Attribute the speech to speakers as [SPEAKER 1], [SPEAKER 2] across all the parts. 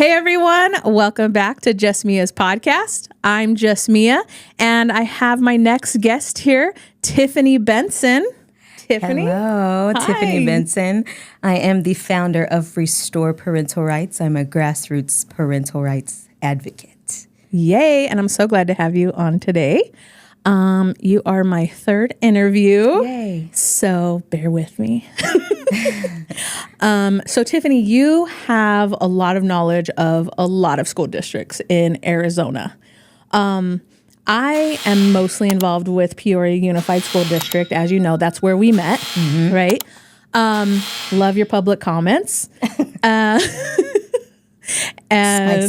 [SPEAKER 1] Hey everyone, welcome back to Just Mia's podcast. I'm Just Mia, and I have my next guest here, Tiffany Benson. Tiffany?
[SPEAKER 2] Hello,
[SPEAKER 1] Hi.
[SPEAKER 2] Tiffany Benson. I am the founder of Restore Parental Rights. I'm a grassroots parental rights advocate.
[SPEAKER 1] Yay, and I'm so glad to have you on today. You are my third interview.
[SPEAKER 2] Yay.
[SPEAKER 1] So bear with me. So Tiffany, you have a lot of knowledge of a lot of school districts in Arizona. I am mostly involved with Peoria Unified School District. As you know, that's where we met, right? Love your public comments. And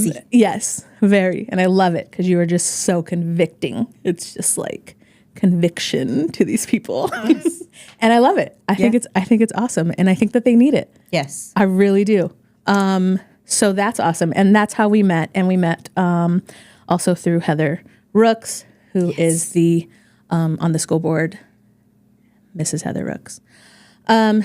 [SPEAKER 2] Spicy.
[SPEAKER 1] yes, very. And I love it because you are just so convicting. It's just like conviction to these people.
[SPEAKER 2] Yes.
[SPEAKER 1] And I love it. I think it's awesome. And I think that they need it.
[SPEAKER 2] Yes.
[SPEAKER 1] I really do. So that's awesome. And that's how we met. And we met also through Heather Rooks, who is the on the school board, Mrs. Heather Rooks.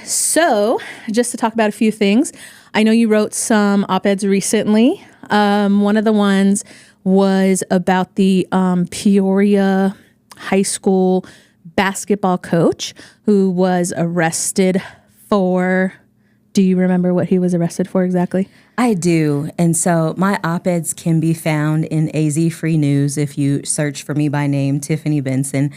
[SPEAKER 1] So just to talk about a few things, I know you wrote some op-eds recently. One of the ones was about the Peoria High School basketball coach who was arrested for, do you remember what he was arrested for exactly?
[SPEAKER 2] I do. And so my op-eds can be found in AZ Free News if you search for me by name, Tiffany Benson.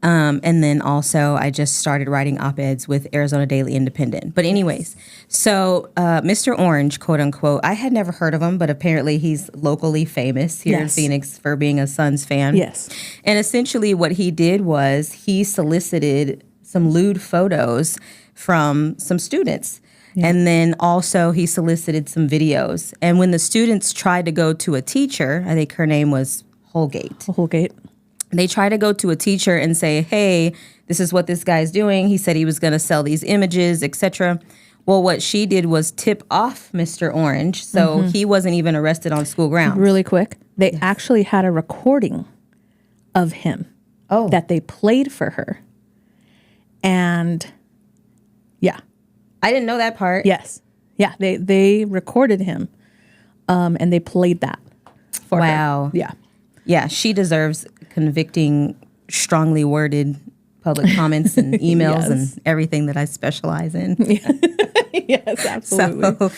[SPEAKER 2] And then also I just started writing op-eds with Arizona Daily Independent. But anyways, so Mr. Orange, quote unquote, I had never heard of him, but apparently he's locally famous here in Phoenix for being a Suns fan.
[SPEAKER 1] Yes.
[SPEAKER 2] And essentially what he did was he solicited some lewd photos from some students. Yeah. And then also he solicited some videos. And when the students tried to go to a teacher, I think her name was Holgate. They try to go to a teacher and say, hey, this is what this guy's doing. He said he was going to sell these images, etc. Well, what she did was tip off Mr. Orange, so he wasn't even arrested on school grounds.
[SPEAKER 1] Really quick, they actually had a recording of him that they played for her. And yeah.
[SPEAKER 2] I didn't know that part.
[SPEAKER 1] Yes. Yeah, they recorded him and they played that for her.
[SPEAKER 2] Wow.
[SPEAKER 1] Yeah.
[SPEAKER 2] Yeah, she deserves convicting, strongly worded public comments and emails and everything that I specialize in.
[SPEAKER 1] Yes, absolutely.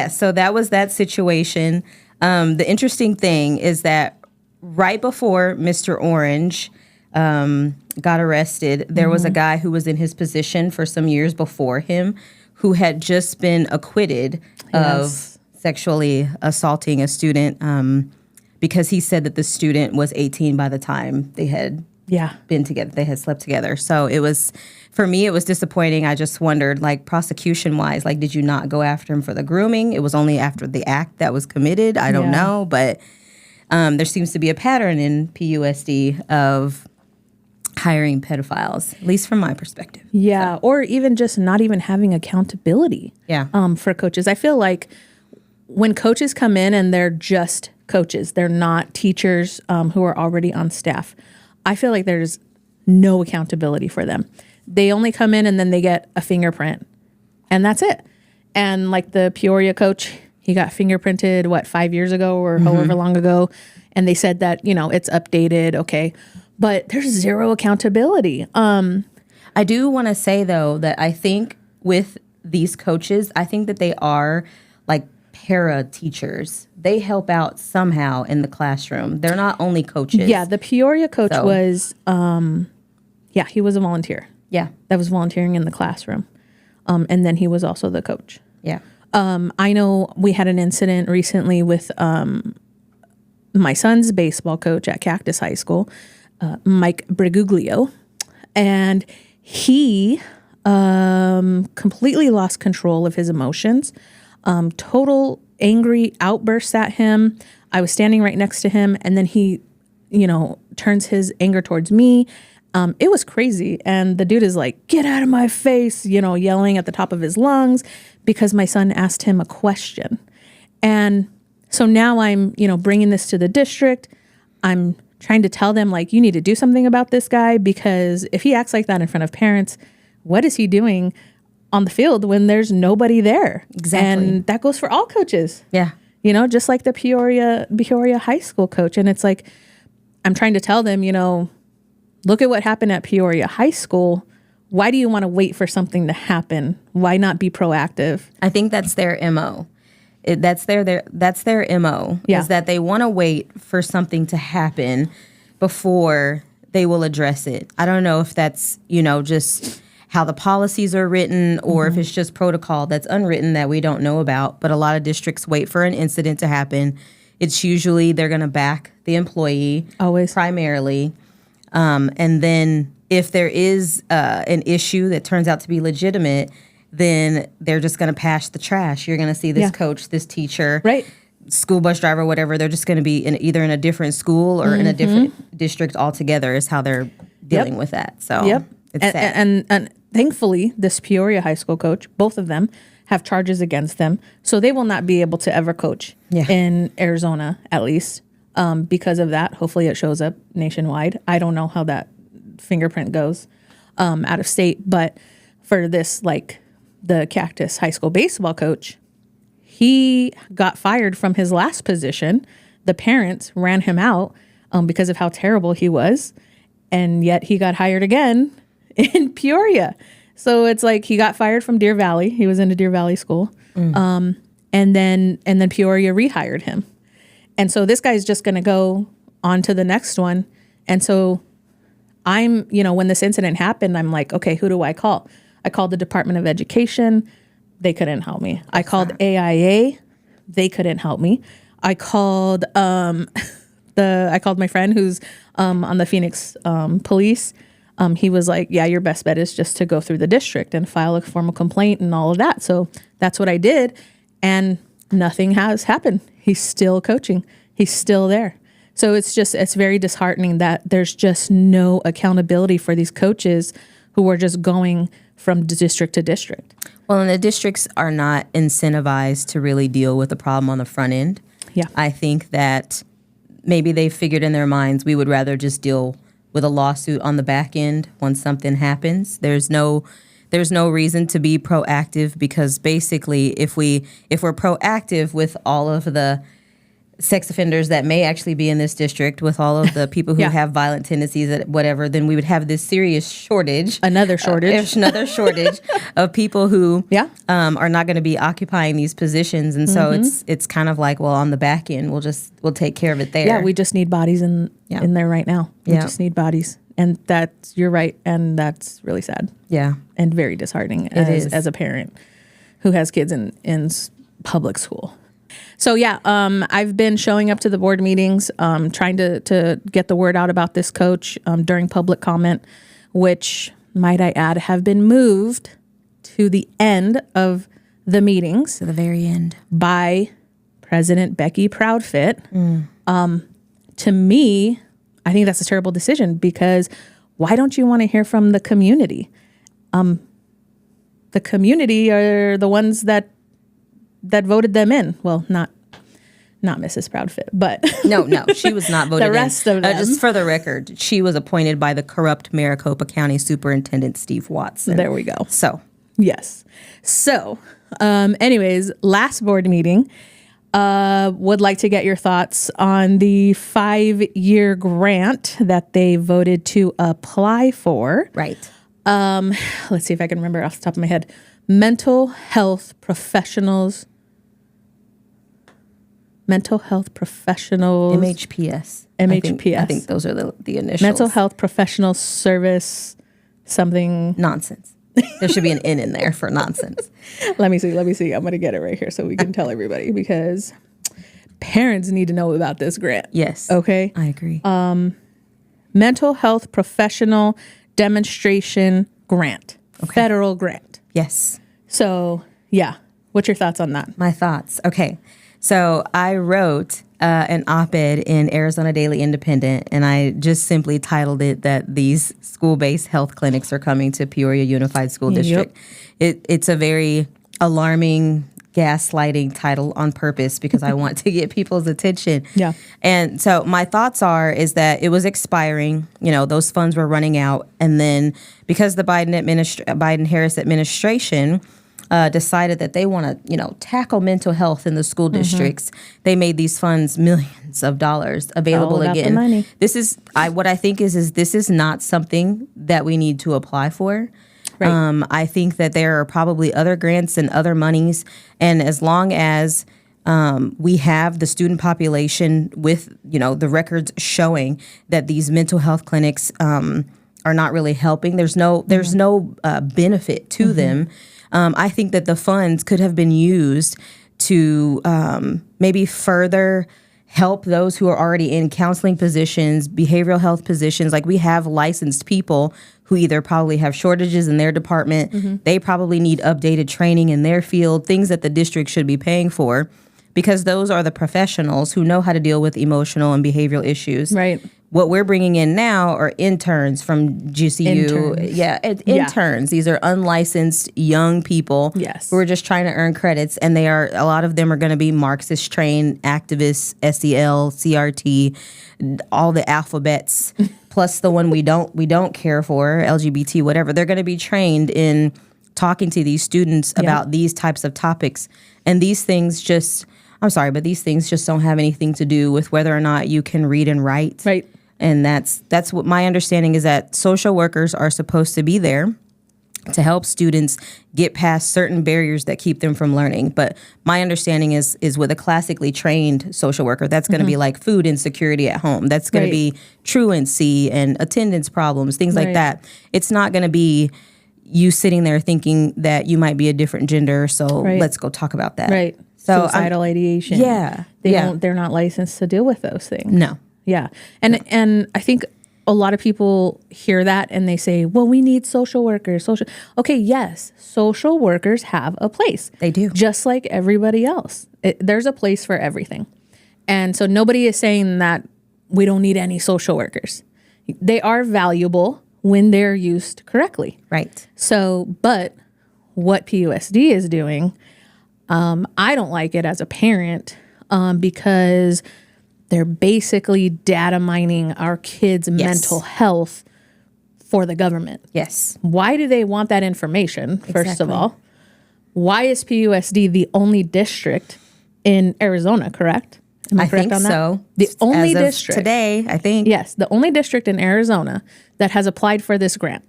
[SPEAKER 2] So that was that situation. The interesting thing is that right before Mr. Orange got arrested, there was a guy who was in his position for some years before him who had just been acquitted of sexually assaulting a student because he said that the student was 18 by the time they had been together, they had slept together. So it was, for me, it was disappointing. I just wondered, like, prosecution-wise, like, did you not go after him for the grooming? It was only after the act that was committed. I don't know, but there seems to be a pattern in PUSD of hiring pedophiles, at least from my perspective.
[SPEAKER 1] Yeah, so. Or even just not even having accountability for coaches. I feel like when coaches come in and they're just coaches, they're not teachers who are already on staff, I feel like there's no accountability for them. They only come in and then they get a fingerprint and that's it. And like the Peoria coach, he got fingerprinted, 5 years ago or however long ago. And they said that, it's updated. Okay. But there's zero accountability.
[SPEAKER 2] I do want to say, though, that I think with these coaches, I think that they are like para teachers. They help out somehow in the classroom. They're not only coaches.
[SPEAKER 1] Yeah, the Peoria coach was, he was a volunteer.
[SPEAKER 2] Yeah.
[SPEAKER 1] That was volunteering in the classroom. And then he was also the coach.
[SPEAKER 2] Yeah.
[SPEAKER 1] I know we had an incident recently with my son's baseball coach at Cactus High School, Mike Briguglio, and he completely lost control of his emotions. Total angry outbursts at him. I was standing right next to him, and then he, turns his anger towards me. It was crazy. And the dude is like, get out of my face, yelling at the top of his lungs because my son asked him a question. And so now I'm, bringing this to the district. I'm trying to tell them, like, you need to do something about this guy, because if he acts like that in front of parents, what is he doing on the field when there's nobody there?
[SPEAKER 2] Exactly.
[SPEAKER 1] And that goes for all coaches.
[SPEAKER 2] Yeah.
[SPEAKER 1] you know, just like the Peoria High School coach. And it's like, I'm trying to tell them, you know, look at what happened at Peoria High School. Why do you want to wait for something to happen? Why not be proactive?
[SPEAKER 2] I think that's their MO. That's their MO,
[SPEAKER 1] Yeah.
[SPEAKER 2] is that they want to wait for something to happen before they will address it. I don't know if that's, you know, just how the policies are written or if it's just protocol that's unwritten that we don't know about. But a lot of districts wait for an incident to happen. It's usually they're going to back the employee
[SPEAKER 1] Always.
[SPEAKER 2] primarily. And then if there is an issue that turns out to be legitimate, then they're just going to pass the trash. You're going to see this coach, this teacher,
[SPEAKER 1] Right.
[SPEAKER 2] school bus driver, whatever. They're just going to be either in a different school or in a different district altogether is how they're dealing with that. So it's sad.
[SPEAKER 1] And thankfully, this Peoria High School coach, both of them, have charges against them. So they will not be able to ever coach in Arizona, at least. Because of that, hopefully it shows up nationwide. I don't know how that fingerprint goes out of state. But for this, like the Cactus High School baseball coach, he got fired from his last position. The parents ran him out because of how terrible he was. And yet he got hired again in Peoria. So it's like he got fired from Deer Valley. He was in a Deer Valley school. And then Peoria rehired him. And so this guy's just going to go on to the next one. And so I'm, you know, when this incident happened, I'm like, okay, who do I call? I called the Department of Education. They couldn't help me. I called AIA. They couldn't help me. I called I called my friend who's on the Phoenix police. He was like, yeah, your best bet is just to go through the district and file a formal complaint and all of that. So that's what I did. And nothing has happened. He's still coaching. He's still there. So it's very disheartening that there's just no accountability for these coaches who are just going from district to district.
[SPEAKER 2] Well, and the districts are not incentivized to really deal with the problem on the front end.
[SPEAKER 1] Yeah.
[SPEAKER 2] I think that maybe they figured in their minds we would rather just deal with a lawsuit on the back end once something happens. There's no reason to be proactive because basically if we're proactive with all of the sex offenders that may actually be in this district, with all of the people who have violent tendencies at whatever, then we would have this serious shortage.
[SPEAKER 1] Another shortage
[SPEAKER 2] of people who are not going to be occupying these positions. And so it's kind of like, well, on the back end, we'll take care of it there.
[SPEAKER 1] Yeah, we just need bodies in there right now. We just need bodies. And you're right. And that's really sad.
[SPEAKER 2] Yeah.
[SPEAKER 1] And very disheartening as a parent who has kids in public school. So I've been showing up to the board meetings, trying to get the word out about this coach during public comment, which, might I add, have been moved to the end of the meetings.
[SPEAKER 2] To the very end.
[SPEAKER 1] By President Becky Proudfit. To me, I think that's a terrible decision because why don't you want to hear from the community? The community are the ones that voted them in. Well, not Mrs. Proudfit, but
[SPEAKER 2] no, she was not voted in.
[SPEAKER 1] The rest of them.
[SPEAKER 2] Just for the record, she was appointed by the corrupt Maricopa County Superintendent Steve Watson.
[SPEAKER 1] There we go.
[SPEAKER 2] So,
[SPEAKER 1] yes. So, anyways, last board meeting, would like to get your thoughts on the 5-year grant that they voted to apply for.
[SPEAKER 2] Right.
[SPEAKER 1] Let's see if I can remember off the top of my head. Mental health professionals.
[SPEAKER 2] MHPS.
[SPEAKER 1] MHPS.
[SPEAKER 2] I think those are the initials.
[SPEAKER 1] Mental health professional service something.
[SPEAKER 2] Nonsense. There should be an N in there for nonsense.
[SPEAKER 1] Let me see. I'm going to get it right here so we can tell everybody because parents need to know about this grant.
[SPEAKER 2] Yes.
[SPEAKER 1] Okay.
[SPEAKER 2] I agree.
[SPEAKER 1] Mental health professional demonstration grant. Okay. Federal grant.
[SPEAKER 2] Yes.
[SPEAKER 1] So, what's your thoughts on that?
[SPEAKER 2] My thoughts. Okay. So I wrote an op-ed in Arizona Daily Independent, and I just simply titled it that these school-based health clinics are coming to Peoria Unified School District. It's a very alarming, gaslighting title on purpose because I want to get people's attention.
[SPEAKER 1] Yeah.
[SPEAKER 2] And so my thoughts is that it was expiring, those funds were running out. And then because the Biden-Harris administration decided that they want to, tackle mental health in the school districts, they made these funds millions of dollars available
[SPEAKER 1] All about the
[SPEAKER 2] again.
[SPEAKER 1] money.
[SPEAKER 2] This is what I think is this is not something that we need to apply for.
[SPEAKER 1] Right.
[SPEAKER 2] I think that there are probably other grants and other monies, and as long as we have the student population with the records showing that these mental health clinics are not really helping, there's no benefit to them. I think that the funds could have been used to maybe further help those who are already in counseling positions, behavioral health positions. Like, we have licensed people who either probably have shortages in their department, they probably need updated training in their field, things that the district should be paying for, because those are the professionals who know how to deal with emotional and behavioral issues.
[SPEAKER 1] Right.
[SPEAKER 2] What we're bringing in now are interns from GCU.
[SPEAKER 1] Interns.
[SPEAKER 2] Interns. These are unlicensed young people
[SPEAKER 1] Yes.
[SPEAKER 2] who are just trying to earn credits, and a lot of them are going to be Marxist trained activists, SEL, CRT, all the alphabets, plus the one we don't care for, LGBT, whatever. They're going to be trained in talking to these students about these types of topics, and these things just. I'm sorry, but these things just don't have anything to do with whether or not you can read and write.
[SPEAKER 1] Right.
[SPEAKER 2] And that's what my understanding is, that social workers are supposed to be there to help students get past certain barriers that keep them from learning. But my understanding is with a classically trained social worker, that's going to be like food insecurity at home. That's going to be truancy and attendance problems, things like that. It's not going to be you sitting there thinking that you might be a different gender, so let's go talk about that.
[SPEAKER 1] Right.
[SPEAKER 2] So
[SPEAKER 1] suicidal ideation. They're not licensed to deal with those things.
[SPEAKER 2] No.
[SPEAKER 1] Yeah. And I think a lot of people hear that and they say, well, we need social workers. Okay, yes, social workers have a place.
[SPEAKER 2] They do.
[SPEAKER 1] Just like everybody else. There's a place for everything. And so nobody is saying that we don't need any social workers. They are valuable when they're used correctly.
[SPEAKER 2] Right.
[SPEAKER 1] So, but what PUSD is doing, I don't like it as a parent because they're basically data mining our kids' mental health for the government.
[SPEAKER 2] Yes.
[SPEAKER 1] Why do they want that information, first of
[SPEAKER 2] Exactly.
[SPEAKER 1] all? Why is PUSD the only district in Arizona, correct? Am I correct
[SPEAKER 2] think
[SPEAKER 1] on that?
[SPEAKER 2] so.
[SPEAKER 1] The only
[SPEAKER 2] As of
[SPEAKER 1] district.
[SPEAKER 2] today, I think.
[SPEAKER 1] Yes, the only district in Arizona that has applied for this grant.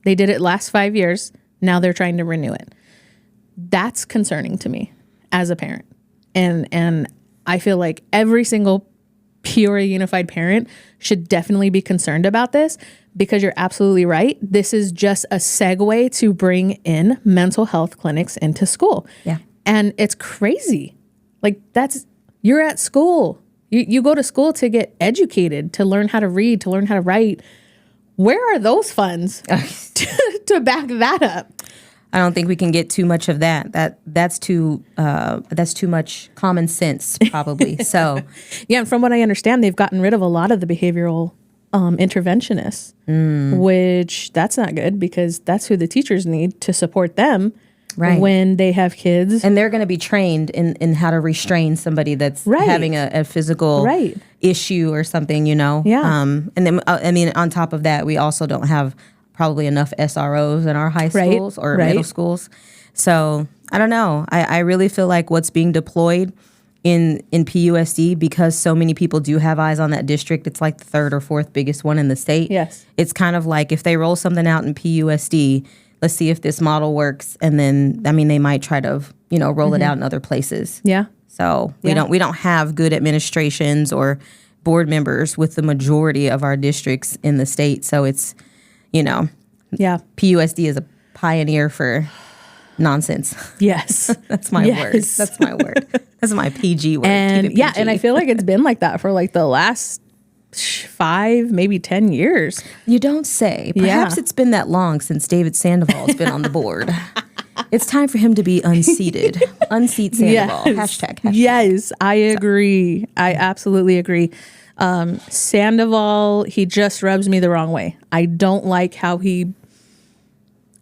[SPEAKER 1] They did it last 5 years. Now they're trying to renew it. That's concerning to me as a parent. And I feel like every single Peoria Unified parent should definitely be concerned about this, because you're absolutely right. This is just a segue to bring in mental health clinics into school.
[SPEAKER 2] Yeah.
[SPEAKER 1] And it's crazy. Like, you're at school. You go to school to get educated, to learn how to read, to learn how to write. Where are those funds to back that up?
[SPEAKER 2] I don't think we can get too much of that. That's too much common sense, probably. So,
[SPEAKER 1] Yeah, and from what I understand, they've gotten rid of a lot of the behavioral interventionists, which that's not good, because that's who the teachers need to support them when they have kids.
[SPEAKER 2] and they're going to be trained in how to restrain somebody that's having a physical issue or something,
[SPEAKER 1] Yeah.
[SPEAKER 2] And then, on top of that, we also don't have probably enough SROs in our high schools or middle schools. So I don't know. I really feel like what's being deployed in PUSD, because so many people do have eyes on that district, it's like the third or fourth biggest one in the state.
[SPEAKER 1] Yes.
[SPEAKER 2] It's kind of like, if they roll something out in PUSD, let's see if this model works. And then, they might try to, roll it out in other places.
[SPEAKER 1] Yeah.
[SPEAKER 2] So we don't have good administrations or board members with the majority of our districts in the state. So it's, PUSD is a pioneer for nonsense.
[SPEAKER 1] Yes.
[SPEAKER 2] That's my word. That's my word. That's my PG word.
[SPEAKER 1] And
[SPEAKER 2] Keep it PG.
[SPEAKER 1] and I feel like it's been like that for like the last 5, maybe 10 years.
[SPEAKER 2] You don't say. Perhaps it's been that long since David Sandoval's been on the board. It's time for him to be unseated. Unseat Sandoval. Hashtag.
[SPEAKER 1] Yes, I agree. I absolutely agree. Sandoval, he just rubs me the wrong way. I don't like how he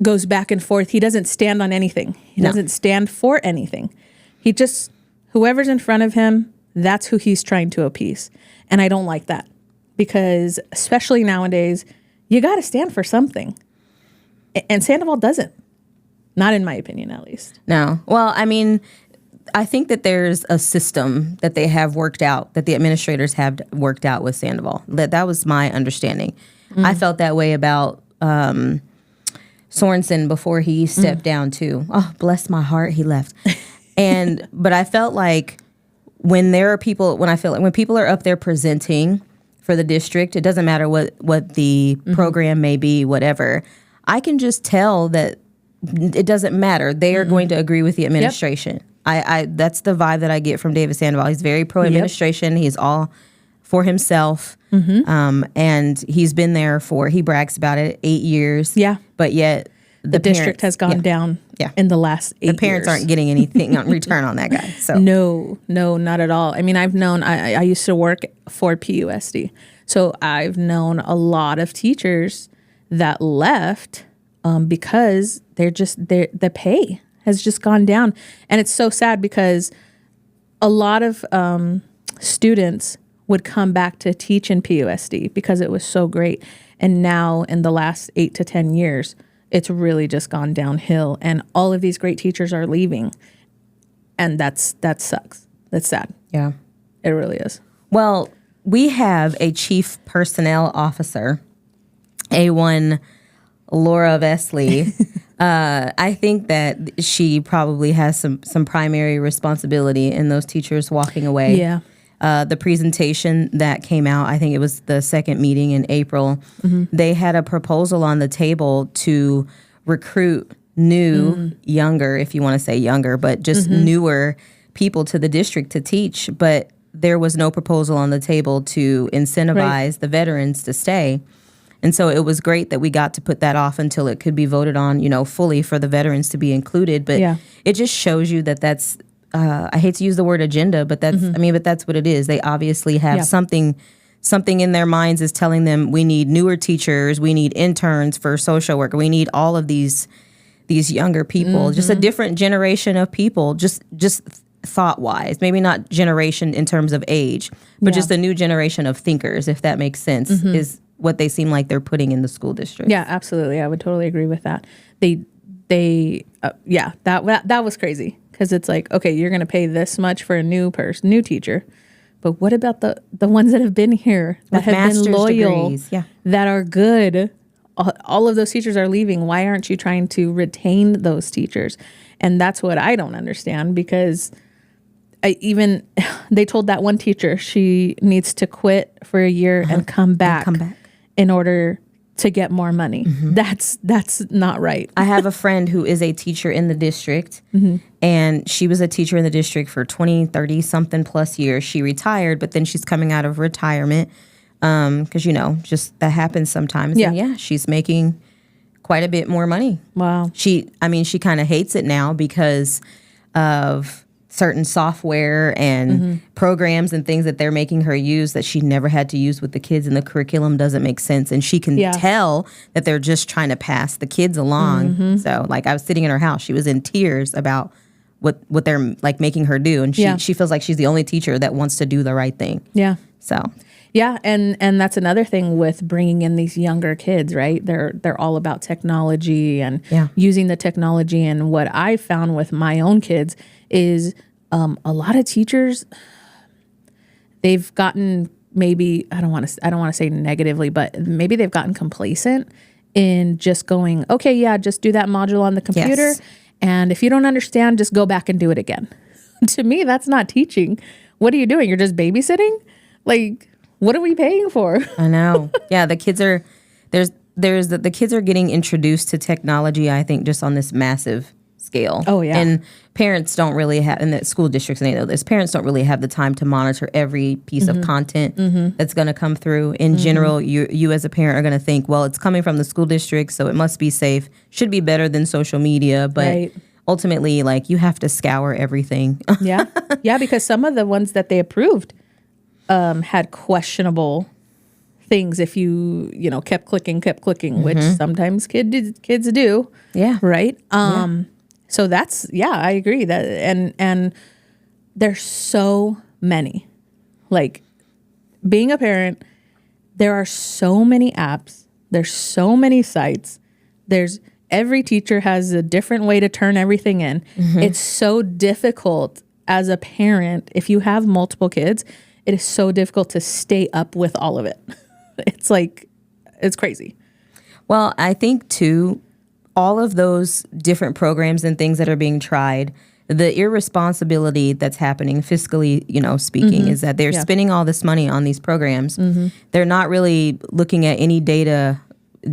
[SPEAKER 1] goes back and forth. He doesn't stand on anything. He doesn't stand for anything. He just, whoever's in front of him, that's who he's trying to appease. And I don't like that, because especially nowadays, you got to stand for something. And Sandoval doesn't. Not in my opinion, at least.
[SPEAKER 2] No. Well, I mean, I think that there's a system that they have worked out, that the administrators have worked out with Sandoval. That was my understanding. I felt that way about Sorensen before he stepped down too. Oh, bless my heart, he left. But I felt like when people are up there presenting for the district, it doesn't matter what the program may be, whatever. I can just tell that it doesn't matter. They are going to agree with the administration. Yep. I that's the vibe that I get from David Sandoval. He's very pro-administration. Yep. He's all for himself. And he's been there he brags about it, 8 years. Yeah. But yet
[SPEAKER 1] the district has gone down in the last 8 years.
[SPEAKER 2] The parents aren't getting anything on return on that guy. So
[SPEAKER 1] No, not at all. I mean, I've known, I used to work for PUSD. So I've known a lot of teachers that left because the pay has just gone down. And it's so sad because a lot of students would come back to teach in PUSD because it was so great. And now in the last 8 to 10 years, it's really just gone downhill. And all of these great teachers are leaving. And that sucks. That's sad.
[SPEAKER 2] Yeah.
[SPEAKER 1] It really is.
[SPEAKER 2] Well, we have a chief personnel officer, A1 Laura Vesley. I think that she probably has some primary responsibility in those teachers walking away.
[SPEAKER 1] Yeah.
[SPEAKER 2] The presentation that came out, I think it was the second meeting in April, they had a proposal on the table to recruit new, younger, if you want to say younger, but just newer people to the district to teach. But there was no proposal on the table to incentivize the veterans to stay. And so it was great that we got to put that off until it could be voted on, fully for the veterans to be included. But it just shows you that that's, I hate to use the word agenda, but that's, but that's what it is. They obviously have something in their minds is telling them we need newer teachers, we need interns for social work, we need all of these younger people, just a different generation of people, just thought-wise, maybe not generation in terms of age, but just a new generation of thinkers, if that makes sense, is what they seem like they're putting in the school district.
[SPEAKER 1] Yeah, absolutely. I would totally agree with that. That was crazy because it's like, okay, you're going to pay this much for a new teacher, but what about the ones that have been here, that
[SPEAKER 2] with
[SPEAKER 1] have been loyal,
[SPEAKER 2] degrees,
[SPEAKER 1] that are good? All of those teachers are leaving. Why aren't you trying to retain those teachers? And that's what I don't understand, because they told that one teacher she needs to quit for a year and come back in order to get more money. That's not right.
[SPEAKER 2] I have a friend who is a teacher in the district, and she was a teacher in the district for 20, 30 something plus years. She retired, but then she's coming out of retirement because, just that happens sometimes.
[SPEAKER 1] Yeah.
[SPEAKER 2] And she's making quite a bit more money.
[SPEAKER 1] Wow.
[SPEAKER 2] She kind of hates it now because of certain software and programs and things that they're making her use that she never had to use with the kids, and the curriculum doesn't make sense. And she can tell that they're just trying to pass the kids along. So I was sitting in her house. She was in tears about what they're making her do. And she feels like she's the only teacher that wants to do the right thing.
[SPEAKER 1] Yeah.
[SPEAKER 2] So.
[SPEAKER 1] Yeah, and that's another thing with bringing in these younger kids, right? They're all about technology and using the technology. And what I found with my own kids is a lot of teachers, they've gotten, maybe I don't want to say negatively, but maybe they've gotten complacent in just going, okay, just do that module on the computer, and if you don't understand, just go back and do it again. To me, that's not teaching. What are you doing? You're just babysitting? What are we paying for?
[SPEAKER 2] I know. Yeah, the kids are the kids are getting introduced to technology, I think, just on this massive scale.
[SPEAKER 1] Oh, yeah.
[SPEAKER 2] And parents don't really have, and the school districts, and they know this, parents don't really have the time to monitor every piece of content that's going to come through. In general, you as a parent are going to think, well, it's coming from the school district, so it must be safe, should be better than social media. But ultimately, you have to scour everything.
[SPEAKER 1] Yeah, because some of the ones that they approved had questionable things if you kept clicking, which sometimes kids do. Yeah. Right? So that's, I agree that, and there's so many, being a parent, there are so many apps, there's so many sites, every teacher has a different way to turn everything in. It's so difficult as a parent. If you have multiple kids, it is so difficult to stay up with all of it. It's like, it's crazy.
[SPEAKER 2] Well, I think too, all of those different programs and things that are being tried, the irresponsibility that's happening fiscally, speaking, is that they're spending all this money on these programs. They're not really looking at any data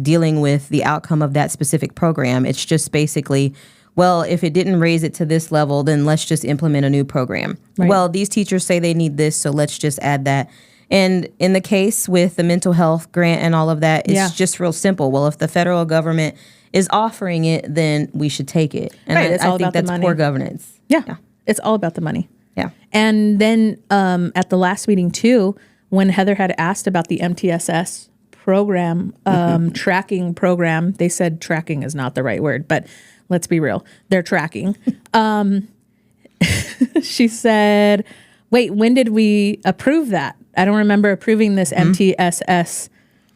[SPEAKER 2] dealing with the outcome of that specific program. It's just basically, well, if it didn't raise it to this level, then let's just implement a new program. Right. Well, these teachers say they need this, so let's just add that. And in the case with the mental health grant and all of that, it's just real simple. Well, if the federal government is offering it, then we should take it. And
[SPEAKER 1] right,
[SPEAKER 2] I think that's poor governance.
[SPEAKER 1] Yeah, it's all about the money.
[SPEAKER 2] Yeah.
[SPEAKER 1] And then at the last meeting too, when Heather had asked about the MTSS program, tracking program, they said tracking is not the right word, but let's be real, they're tracking. She said, wait, when did we approve that? I don't remember approving this MTSS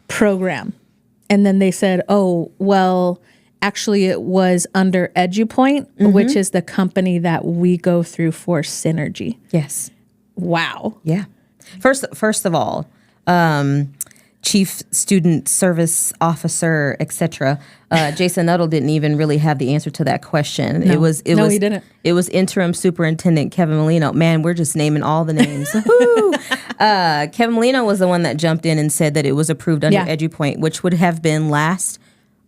[SPEAKER 1] program. And then they said, oh, well, actually it was under EduPoint, which is the company that we go through for Synergy.
[SPEAKER 2] Yes.
[SPEAKER 1] Wow.
[SPEAKER 2] Yeah. First of all, Chief Student Service Officer, etc. Jason Nuttall didn't even really have the answer to that question.
[SPEAKER 1] No. He didn't.
[SPEAKER 2] It was Interim Superintendent Kevin Molino. Man, we're just naming all the names. Kevin Molino was the one that jumped in and said that it was approved under EduPoint, which would have been last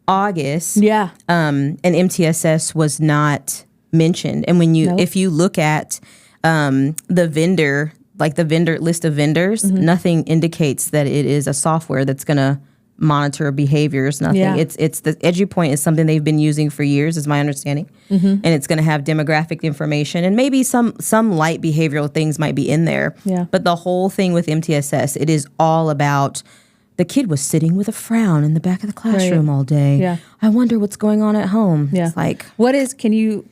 [SPEAKER 2] August.
[SPEAKER 1] Yeah.
[SPEAKER 2] And MTSS was not mentioned. And if you look at the vendor, like the vendor list of vendors, nothing indicates that it is a software that's going to monitor behaviors. Nothing.
[SPEAKER 1] Yeah.
[SPEAKER 2] It's the EduPoint is something they've been using for years, is my understanding, and it's going to have demographic information and maybe some light behavioral things might be in there.
[SPEAKER 1] Yeah.
[SPEAKER 2] But the whole thing with MTSS, it is all about the kid was sitting with a frown in the back of the classroom all day.
[SPEAKER 1] Yeah.
[SPEAKER 2] I wonder what's going on at home.
[SPEAKER 1] Yeah.
[SPEAKER 2] It's like,
[SPEAKER 1] what is? Can you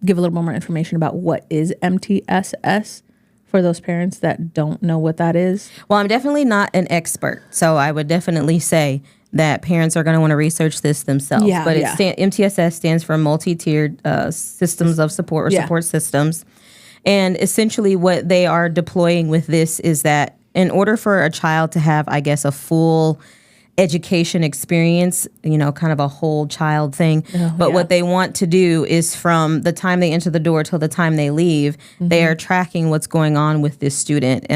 [SPEAKER 1] give a little more information about what is MTSS for those parents that don't know what that is?
[SPEAKER 2] Well, I'm definitely not an expert, so I would definitely say that parents are going to want to research this themselves.
[SPEAKER 1] Yeah,
[SPEAKER 2] but MTSS stands for multi-tiered systems of support or support systems. And essentially what they are deploying with this is that in order for a child to have, I guess, a full education experience, kind of a whole child thing. But what they want to do is from the time they enter the door till the time they leave, they are tracking what's going on with this student.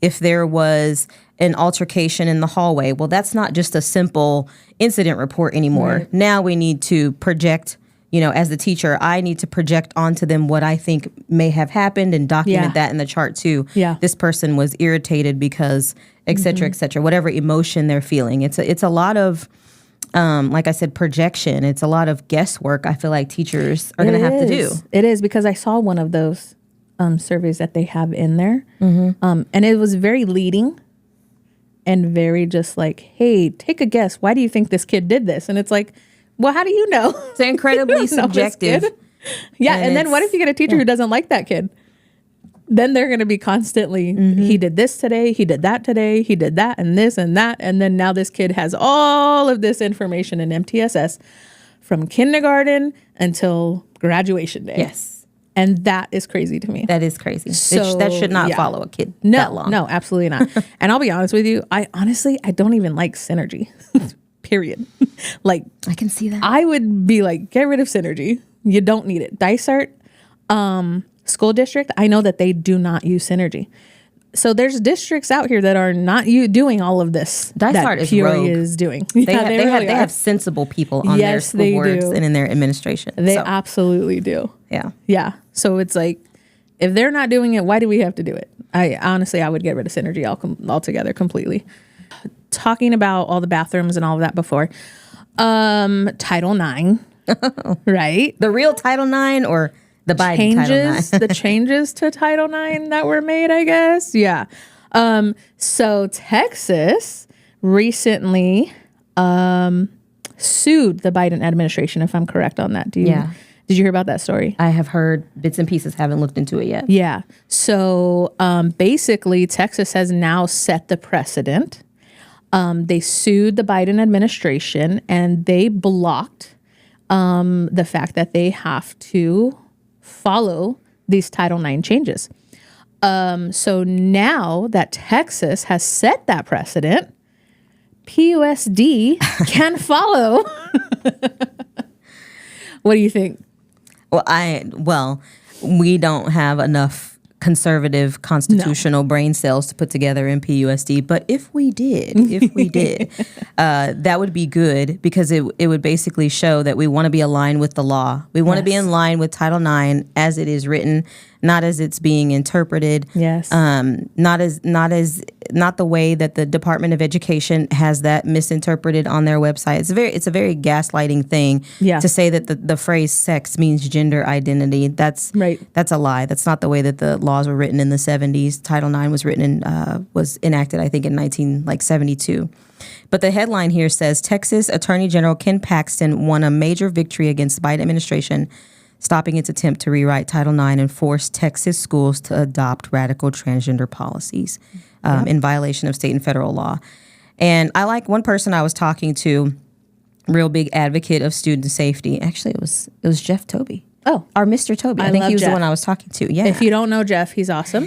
[SPEAKER 2] If there was an altercation in the hallway, well, that's not just a simple incident report anymore. Right. Now we need to project, as the teacher, I need to project onto them what I think may have happened and document that in the chart too.
[SPEAKER 1] Yeah.
[SPEAKER 2] This person was irritated because, et cetera, whatever emotion they're feeling. It's a lot of, like I said, projection. It's a lot of guesswork I feel like teachers are going to have to do.
[SPEAKER 1] It is, because I saw one of those surveys that they have in there. And it was very leading and very just like, hey, take a guess. Why do you think this kid did this? And it's like, well, how do you know?
[SPEAKER 2] It's incredibly subjective.
[SPEAKER 1] Yeah, and then what if you get a teacher who doesn't like that kid? Then they're going to be constantly, he did this today, he did that today, he did that and this and that. And then now this kid has all of this information in MTSS from kindergarten until graduation day.
[SPEAKER 2] Yes.
[SPEAKER 1] And that is crazy to me.
[SPEAKER 2] That is crazy.
[SPEAKER 1] So,
[SPEAKER 2] that should not follow a kid that long.
[SPEAKER 1] No, absolutely not. And I'll be honest with you, I don't even like Synergy. Period. Like,
[SPEAKER 2] I can see that.
[SPEAKER 1] I would be like, get rid of Synergy. You don't need it. Dysart school district, I know that they do not use Synergy. So there's districts out here that are not doing all of this.
[SPEAKER 2] Dysart is rogue.
[SPEAKER 1] Is doing.
[SPEAKER 2] They have sensible people on their school boards and in their administration.
[SPEAKER 1] They absolutely do.
[SPEAKER 2] Yeah.
[SPEAKER 1] Yeah. So it's like, if they're not doing it, why do we have to do it? I would get rid of Synergy altogether completely. Talking about all the bathrooms and all of that before. Title IX, right?
[SPEAKER 2] The real Title IX or the Biden Title IX?
[SPEAKER 1] The changes to Title IX that were made, I guess. Yeah. So Texas recently sued the Biden administration, if I'm correct on that. Did you hear about that story?
[SPEAKER 2] I have heard bits and pieces, haven't looked into it yet.
[SPEAKER 1] Yeah. So basically, Texas has now set the precedent They sued the Biden administration, and they blocked the fact that they have to follow these Title IX changes. So now that Texas has set that precedent, PUSD can follow. What do you think?
[SPEAKER 2] Well, we don't have enough conservative constitutional brain cells to put together in PUSD. But if we did, that would be good, because it would basically show that we want to be aligned with the law. We want to be in line with Title IX as it is written, not as it's being interpreted.
[SPEAKER 1] Yes.
[SPEAKER 2] Not the way that the Department of Education has that misinterpreted on their website. It's a very gaslighting thing to say that the phrase sex means gender identity. That's a lie. That's not the way that the laws were written in the 70s. Title IX was enacted, I think, in 1972. But the headline here says, Texas Attorney General Ken Paxton won a major victory against the Biden administration, stopping its attempt to rewrite Title IX and force Texas schools to adopt radical transgender policies in violation of state and federal law. And I like one person I was talking to, real big advocate of student safety. Actually, it was Jeff Toby.
[SPEAKER 1] Oh,
[SPEAKER 2] our Mr. Toby. I think he was
[SPEAKER 1] Jeff.
[SPEAKER 2] The one I was talking to. Yeah.
[SPEAKER 1] If you don't know Jeff, he's awesome.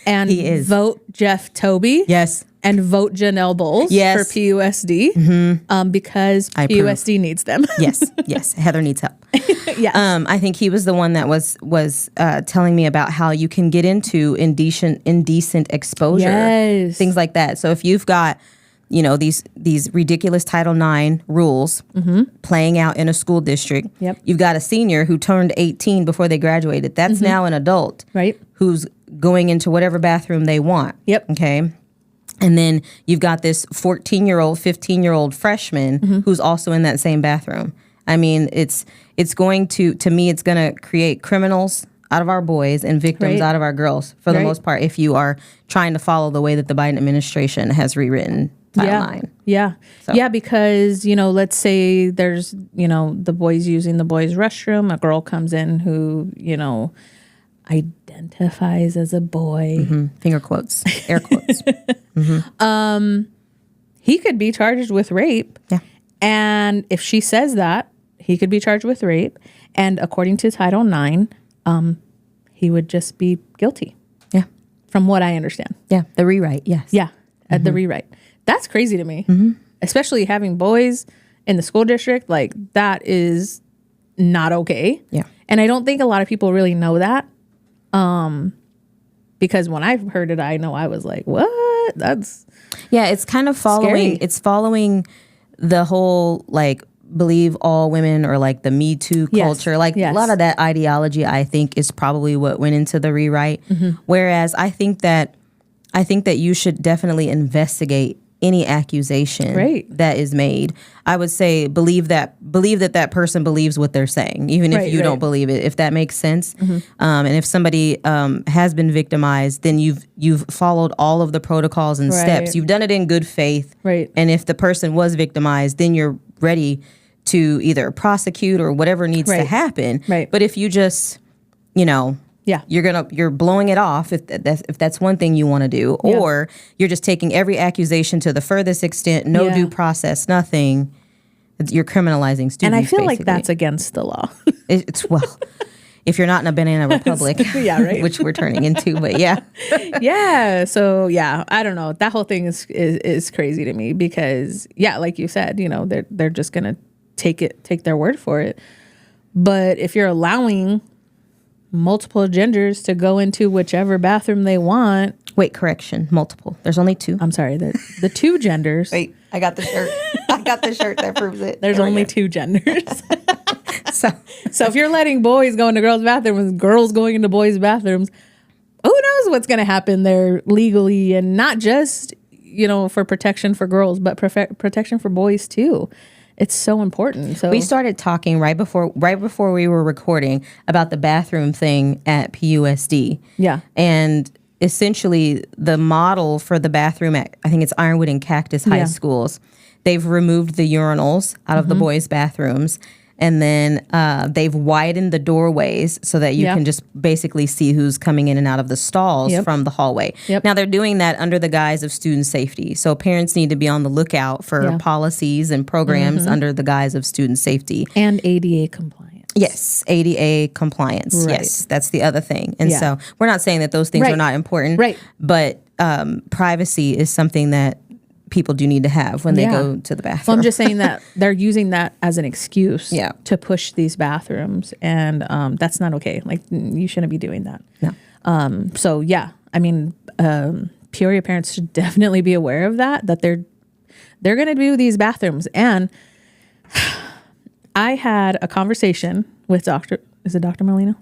[SPEAKER 1] And
[SPEAKER 2] he is.
[SPEAKER 1] Vote Jeff Toby.
[SPEAKER 2] Yes.
[SPEAKER 1] And vote Janelle Bowles for PUSD because PUSD needs them.
[SPEAKER 2] Yes. Heather needs help.
[SPEAKER 1] Yes.
[SPEAKER 2] I think he was the one that was telling me about how you can get into indecent exposure, things like that. So if you've got, these ridiculous Title IX rules playing out in a school district, you've got a senior who turned 18 before they graduated. That's now an adult,
[SPEAKER 1] right?
[SPEAKER 2] Who's going into whatever bathroom they want.
[SPEAKER 1] Yep.
[SPEAKER 2] Okay. And then you've got this 14-year-old, 15-year-old freshman who's also in that same bathroom. I mean, it's going to me, it's going to create criminals out of our boys and victims out of our girls for the most part, if you are trying to follow the way that the Biden administration has rewritten Title IX.
[SPEAKER 1] Yeah. So. Yeah, because, let's say there's, the boys using the boys' restroom. A girl comes in who, identifies as a boy.
[SPEAKER 2] Finger quotes, air quotes.
[SPEAKER 1] He could be charged with rape.
[SPEAKER 2] Yeah.
[SPEAKER 1] And if she says that, he could be charged with rape. And according to Title IX, he would just be guilty.
[SPEAKER 2] Yeah.
[SPEAKER 1] From what I understand.
[SPEAKER 2] Yeah. The rewrite. Yes.
[SPEAKER 1] Yeah. At the rewrite. That's crazy to me. Especially having boys in the school district. Like, that is not okay.
[SPEAKER 2] Yeah.
[SPEAKER 1] And I don't think a lot of people really know that. Because when I heard it, I know I was like, what? That's
[SPEAKER 2] it's kind of following
[SPEAKER 1] scary.
[SPEAKER 2] It's following the whole believe all women, or the Me Too culture. A lot of that ideology, I think, is probably what went into the rewrite. Whereas I think that you should definitely investigate any accusation that is made. I would say believe that person believes what they're saying, even if you don't believe it, if that makes sense. And if somebody has been victimized, then you've followed all of the protocols and steps. You've done it in good faith. And if the person was victimized, then you're ready to either prosecute or whatever needs to happen. But if you just, you're blowing it off if that's one thing you want to do, or you're just taking every accusation to the furthest extent, no due process, nothing. You're criminalizing students.
[SPEAKER 1] And I feel
[SPEAKER 2] basically.
[SPEAKER 1] like that's against the law.
[SPEAKER 2] It's if you're not in a banana republic, which we're turning into, but
[SPEAKER 1] So I don't know. That whole thing is crazy to me because like you said, they're just gonna take their word for it. But if you're allowing multiple genders to go into whichever bathroom they want.
[SPEAKER 2] Wait, correction, multiple. There's only two.
[SPEAKER 1] I'm sorry, the two genders.
[SPEAKER 2] Wait, I got the shirt. I got the shirt that proves it.
[SPEAKER 1] There's only two genders. So if you're letting boys go into girls' bathrooms, girls going into boys' bathrooms, who knows what's going to happen there legally, and not just, for protection for girls, but protection for boys too. It's so important. So
[SPEAKER 2] we started talking right before we were recording about the bathroom thing at PUSD. Yeah. And essentially the model for the bathroom at, I think it's Ironwood and Cactus High Schools, they've removed the urinals out of the boys' bathrooms. And then they've widened the doorways so that you can just basically see who's coming in and out of the stalls from the hallway. Now, they're doing that under the guise of student safety. So parents need to be on the lookout for policies and programs under the guise of student safety.
[SPEAKER 1] And ADA compliance.
[SPEAKER 2] Yes, ADA compliance.
[SPEAKER 1] Right.
[SPEAKER 2] Yes, that's the other thing. And so we're not saying that those things are not important.
[SPEAKER 1] Right.
[SPEAKER 2] But privacy is something that people do need to have when they go to the bathroom.
[SPEAKER 1] Well, I'm just saying that they're using that as an excuse to push these bathrooms, and that's not okay. Like, you shouldn't be doing that.
[SPEAKER 2] No.
[SPEAKER 1] So yeah, I mean, Peoria parents should definitely be aware of that they're going to do these bathrooms. And I had a conversation with Dr. Molino?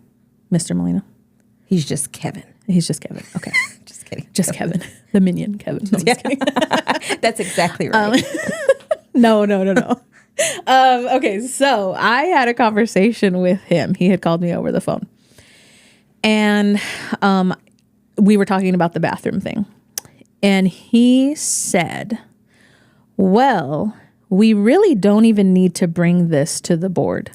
[SPEAKER 1] Mr. Molino?
[SPEAKER 2] He's just Kevin.
[SPEAKER 1] He's just Kevin. Okay.
[SPEAKER 2] Just kidding.
[SPEAKER 1] Just Kevin. The minion Kevin. No, I'm just kidding.
[SPEAKER 2] That's exactly right.
[SPEAKER 1] No. Okay, so I had a conversation with him. He had called me over the phone. And we were talking about the bathroom thing. And he said, well, we really don't even need to bring this to the board.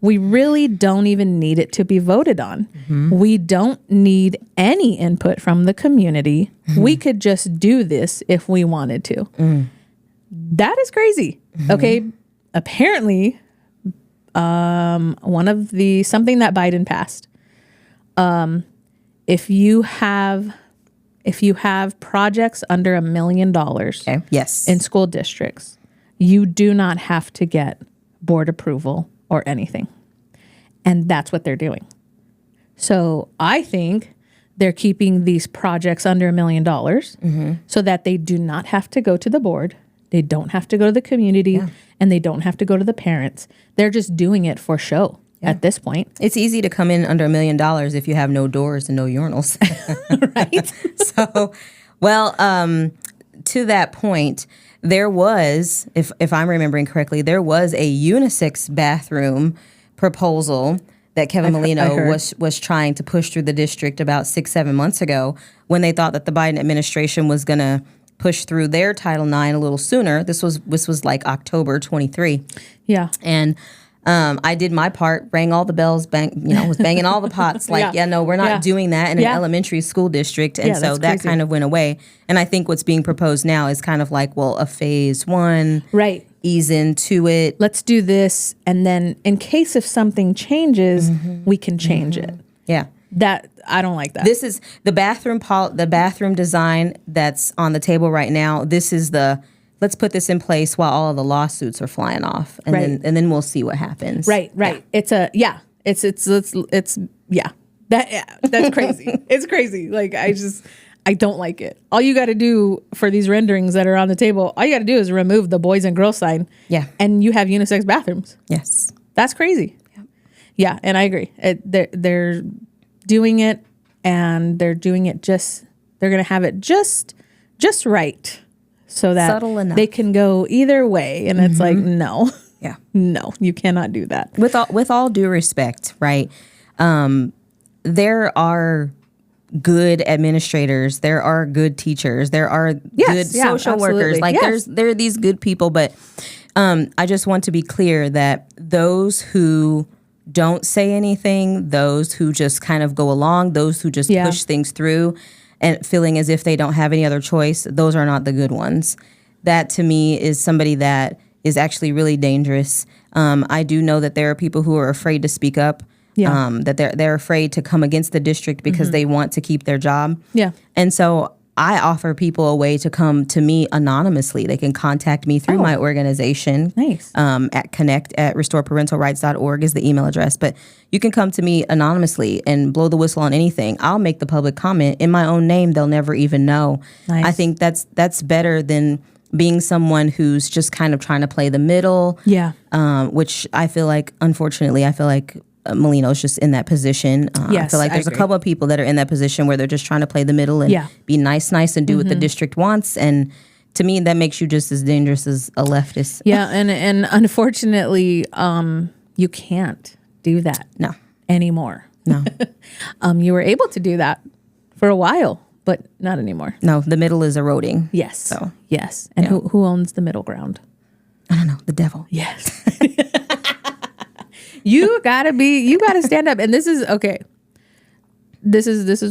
[SPEAKER 1] We really don't even need it to be voted on. Mm-hmm. We don't need any input from the community. Mm-hmm. We could just do this if we wanted to. Mm. That is crazy. Mm-hmm. Okay. Apparently, something that Biden passed. If you have projects under $1 million in school districts, you do not have to get board approval or anything. And that's what they're doing. So I think they're keeping these projects under $1 million so that they do not have to go to the board. They don't have to go to the community and they don't have to go to the parents. They're just doing it for show at this point.
[SPEAKER 2] It's easy to come in under $1 million if you have no doors and no urinals.
[SPEAKER 1] Right?
[SPEAKER 2] So, well, to that point, there was, if I'm remembering correctly, there was a unisex bathroom proposal that Kevin Molino was trying to push through the district about 6-7 months ago when they thought that the Biden administration was going to push through their Title IX a little sooner. This was like October 23.
[SPEAKER 1] Yeah.
[SPEAKER 2] And I did my part, rang all the bells, was banging all the pots. Like, we're not doing that in an elementary school district. And so that kind of went away. And I think what's being proposed now is kind of like, well, a phase one.
[SPEAKER 1] Right.
[SPEAKER 2] Ease into it.
[SPEAKER 1] Let's do this. And then in case if something changes, we can change it.
[SPEAKER 2] Yeah.
[SPEAKER 1] That I don't like that.
[SPEAKER 2] This is the bathroom design that's on the table right now. This is let's put this in place while all of the lawsuits are flying off, and then we'll see what happens.
[SPEAKER 1] Right. Yeah. It's that's crazy. It's crazy. Like I don't like it. All you got to do for these renderings that are on the table, all you got to do is remove the boys and girls sign. Yeah. And you have unisex bathrooms.
[SPEAKER 2] Yes.
[SPEAKER 1] That's crazy. Yep. Yeah, and I agree. They're doing it, and they're doing it they're going to have it just right. So that
[SPEAKER 2] subtle enough.
[SPEAKER 1] They can go either way, and it's like no, no, you cannot do that.
[SPEAKER 2] With all due respect, right? There are good administrators, there are good teachers, there are good social workers. Like there are these good people, but I just want to be clear that those who don't say anything, those who just kind of go along, those who just push things through and feeling as if they don't have any other choice, those are not the good ones. That to me is somebody that is actually really dangerous. I do know that there are people who are afraid to speak up, that they're afraid to come against the district because they want to keep their job. Yeah. And so I offer people a way to come to me anonymously. They can contact me through my organization. Nice. At connect@restoreparentalrights.org is the email address. But you can come to me anonymously and blow the whistle on anything. I'll make the public comment in my own name. They'll never even know. Nice. I think that's better than being someone who's just kind of trying to play the middle. Yeah. Which I feel like, unfortunately, Molino's just in that position. Yes, I feel like there's a couple of people that are in that position where they're just trying to play the middle and be nice and do what the district wants. And to me, that makes you just as dangerous as a leftist.
[SPEAKER 1] Yeah, and unfortunately, you can't do that anymore. No. You were able to do that for a while, but not anymore.
[SPEAKER 2] No, the middle is eroding.
[SPEAKER 1] Yes. So yes. And who owns the middle ground?
[SPEAKER 2] I don't know. The devil.
[SPEAKER 1] Yes. You gotta stand up. And this is okay. This is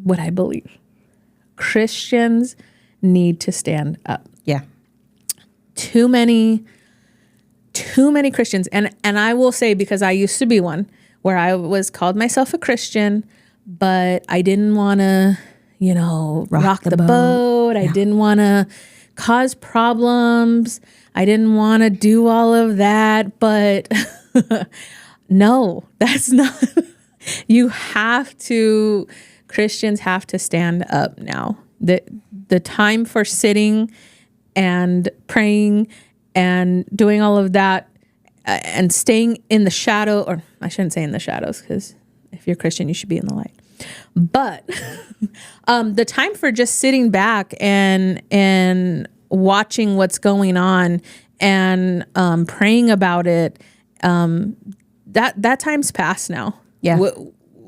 [SPEAKER 1] what I believe. Christians need to stand up.
[SPEAKER 2] Yeah.
[SPEAKER 1] Too many Christians, and I will say, because I used to be one where I was called myself a Christian, but I didn't want to, rock the boat. I didn't want to cause problems. I didn't want to do all of that. But no, that's not. Christians have to stand up now. The time for sitting and praying and doing all of that and staying in the shadow, or I shouldn't say in the shadows, because if you're Christian, you should be in the light. But the time for just sitting back and watching what's going on and praying about it, that time's past now.
[SPEAKER 2] Yeah.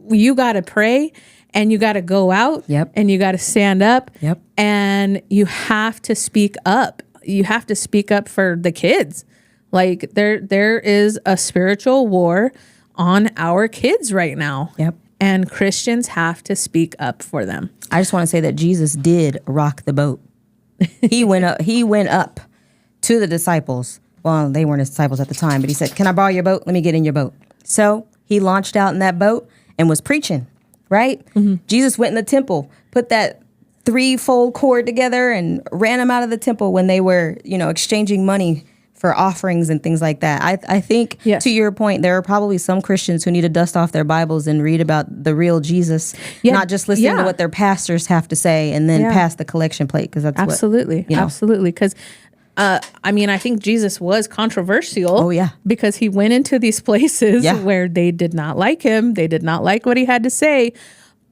[SPEAKER 1] You got to pray, and you got to go out, and you got to stand up, and you have to speak up. You have to speak up for the kids. Like there is a spiritual war on our kids right now. And Christians have to speak up for them.
[SPEAKER 2] I just want to say that Jesus did rock the boat. He went up to the disciples. Well, they weren't his disciples at the time, but he said, "Can I borrow your boat? Let me get in your boat." So he launched out in that boat and was preaching, right? Jesus went in the temple, put that 3-fold cord together and ran them out of the temple when they were, exchanging money for offerings and things like that. I think, to your point, there are probably some Christians who need to dust off their Bibles and read about the real Jesus, not just listen to what their pastors have to say and then pass the collection plate, because that's
[SPEAKER 1] absolutely. Because I think Jesus was controversial.
[SPEAKER 2] Oh, yeah.
[SPEAKER 1] Because he went into these places where they did not like him. They did not like what he had to say.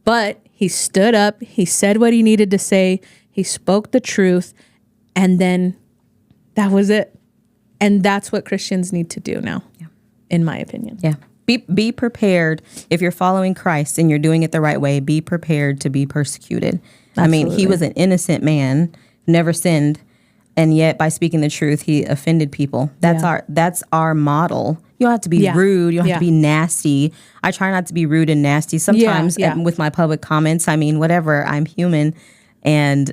[SPEAKER 1] But he stood up. He said what he needed to say. He spoke the truth. And then that was it. And that's what Christians need to do now, in my opinion.
[SPEAKER 2] Yeah. Be prepared. If you're following Christ and you're doing it the right way, be prepared to be persecuted. Absolutely. I mean, he was an innocent man, never sinned. And yet, by speaking the truth, he offended people. That's our model. You don't have to be rude. You don't have to be nasty. I try not to be rude and nasty sometimes with my public comments. I mean, whatever. I'm human. And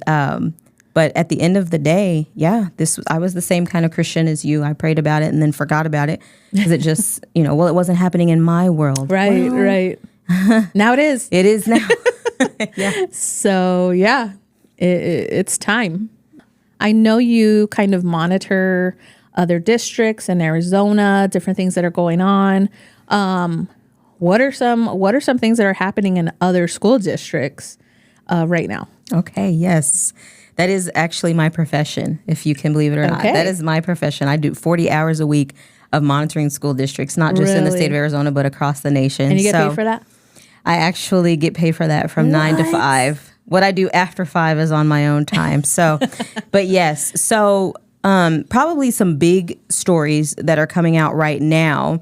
[SPEAKER 2] but at the end of the day, I was the same kind of Christian as you. I prayed about it and then forgot about it because it just, it wasn't happening in my world.
[SPEAKER 1] Right, right. Now it is.
[SPEAKER 2] It is now.
[SPEAKER 1] So, it's time. I know you kind of monitor other districts in Arizona, different things that are going on. What are some things that are happening in other school districts right now?
[SPEAKER 2] Okay, yes. That is actually my profession, if you can believe it or not. That is my profession. I do 40 hours a week of monitoring school districts, not just in the state of Arizona, but across the nation.
[SPEAKER 1] And you get paid for that?
[SPEAKER 2] I actually get paid for that from 9 to 5. What I do after 5 is on my own time. So, but yes. So probably some big stories that are coming out right now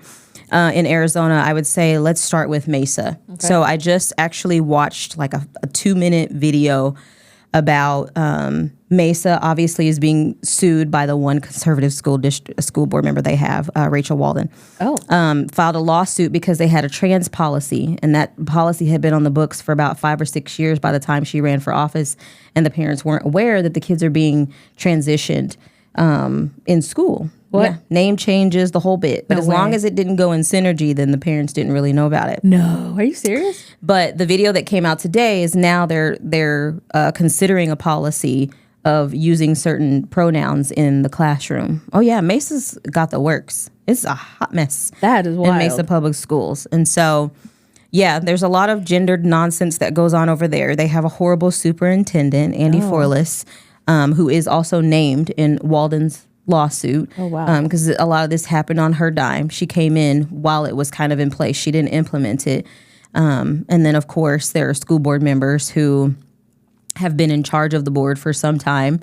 [SPEAKER 2] in Arizona. I would say let's start with Mesa. Okay. So I just actually watched like a 2-minute video about Mesa obviously is being sued by the one conservative school board member they have, Rachel Walden. Filed a lawsuit because they had a trans policy, and that policy had been on the books for about 5 or 6 years by the time she ran for office, and the parents weren't aware that the kids are being transitioned in school. What? Yeah, name changes, the whole bit. But as long as it didn't go in synergy, then the parents didn't really know about it.
[SPEAKER 1] No, are you serious?
[SPEAKER 2] But the video that came out today is now they're considering a policy of using certain pronouns in the classroom. Oh yeah, Mesa's got the works. It's a hot mess.
[SPEAKER 1] That is wild.
[SPEAKER 2] In Mesa Public Schools. And so, yeah, there's a lot of gendered nonsense that goes on over there. They have a horrible superintendent, Andy Forlis, who is also named in Walden's lawsuit. Oh, wow. Because a lot of this happened on her dime. She came in while it was kind of in place. She didn't implement it. And then, of course, there are school board members who have been in charge of the board for some time,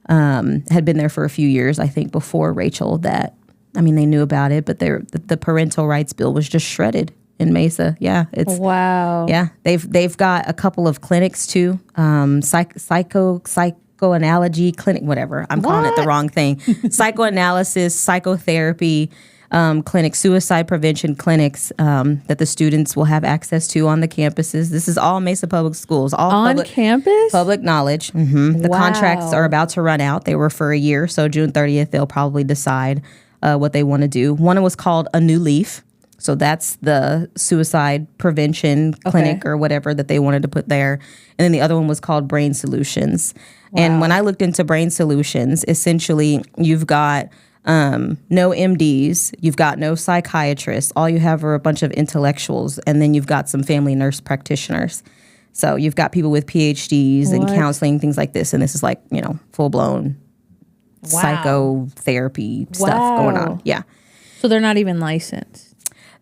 [SPEAKER 2] had been there for a few years, I think, before Rachel, they knew about it, but the parental rights bill was just shredded in Mesa. Yeah. It's wow. Yeah. They've got a couple of clinics too. Psychoanalogy clinic, whatever. I'm calling it the wrong thing. Psychoanalysis, psychotherapy, clinics, suicide prevention clinics that the students will have access to on the campuses. This is all Mesa Public Schools. All
[SPEAKER 1] On campus?
[SPEAKER 2] Public knowledge. The contracts are about to run out. They were for a year, so June 30th, they'll probably decide what they want to do. One was called A New Leaf. So that's the suicide prevention clinic or whatever that they wanted to put there. And then the other one was called Brain Solutions. Wow. And when I looked into Brain Solutions, essentially you've got no MDs, you've got no psychiatrists. All you have are a bunch of intellectuals, and then you've got some family nurse practitioners. So you've got people with PhDs and counseling, things like this. And this is like, full-blown psychotherapy stuff going on. Yeah.
[SPEAKER 1] So they're not even licensed.